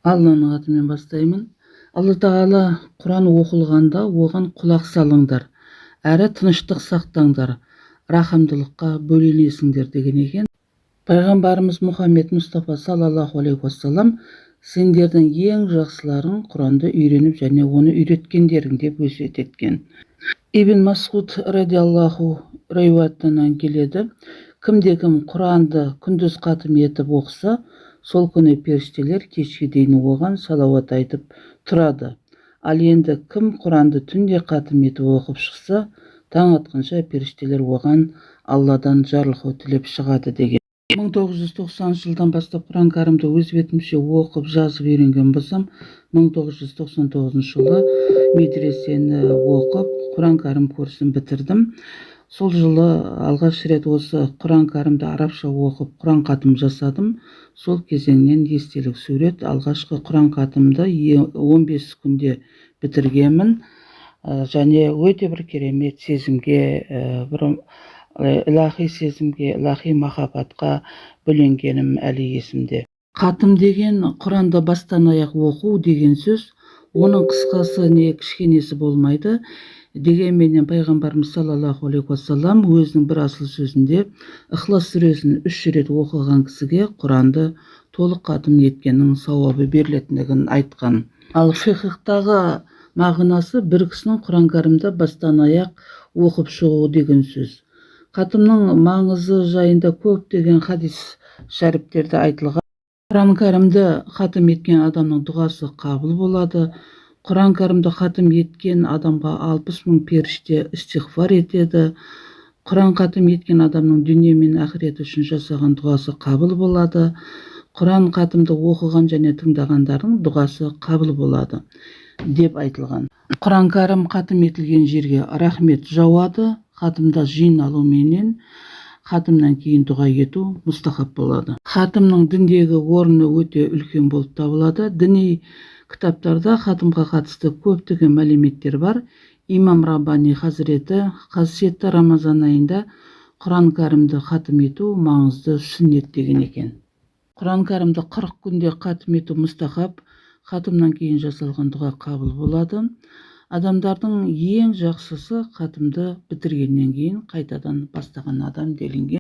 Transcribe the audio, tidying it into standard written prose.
Алланың атымен бастаймын. Алла Тағала Құран оқылғанда оған құлақ салыңдар, әрі тыныштық сақтаңдар, рахымдылыққа бөленесіңдер деген екен. Пайғамбарымыз Мұхаммед Мұстафа саллаллаху алейхи уассалам сендердің ең жақсыларың Құранды үйреніп және оны үйреткендерің деп өсиет еткен. Ибн Масғуд радиаллаху риуаяттан келеді. Кімде-кім Құранды күндіз қатым етіп оқыса, сол күні періштелер кешке дейін оған салауат айтып тұрады. Ал енді кім Құранды түнде қатым етіп оқып шықса, таң атқанша періштелер оған Алладан жарлық тілеп шығады деген. 1990 жылдан бастап Құран кәрімді өз бетімше оқып жазып үйренген болсам, 1999 жылы медресені оқып Құран кәрім курсын бітірдім. Сол жылы алғаш рет осы Құран кәрімді арабша оқып Құран қатым жасадым. Сол кезеңнен естелік сурет алғашқы Құран қатымды 15 күнде бітіргенмін. Және өте бір керемет сезімге, бір илахи сезімге, илахи махаббатқа бөленгенім әлі есімде. Қатым деген Құранда бастан аяқ оқу деген сөз. Оның қысқасы не кішкенесі болмайды. Дегенменен пайғамбарымыз саллаллаху алейхи уассалам өзінің бір асыл сөзінде Ихлас сүресін 3 рет оқыған кісіге Құранды толық қатым еткеннің сауабы берілетіндігін айтқан. Ал фиқхтағы мағынасы бір кісінің Құран кәрімді бастан аяқ оқып шығу деген сөз. Қатымның маңызы жайында көптеген хадис шәріптерде айтылған. Құран кәрімді қатым еткен адамның дұғасы қабыл болады. Құран кәрімді қатым еткен адамға 60 000 періште истиғфар етеді. Құран қатым еткен адамның дүние мен ақырет үшін жасаған дұғасы қабыл болады. Құран қатымды оқыған және тыңдағандардың дұғасы қабыл болады деп айтылған. Құран кәрім қатым етілген жерге рахмет жауады. Қатымда жиналуменен қатымнан кейін дұға ету мұстахаб болады. Қатымның діндегі орны өте үлкен болып табылады. Діни кітаптарда қатымға қатысты көптеген мәліметтер бар. Имам Раббани хазіреті қасиетті Рамазан айында Құран кәрімді қатым ету маңызды сүннет деген екен. Құран кәрімді 40 күнде қатым ету мұстахаб. Қатымнан кейін жасалған дұға қабыл болады. Адамдардың ең жақсысы қатымды бітіргеннен кейін қайтадан бастаған адам делінген.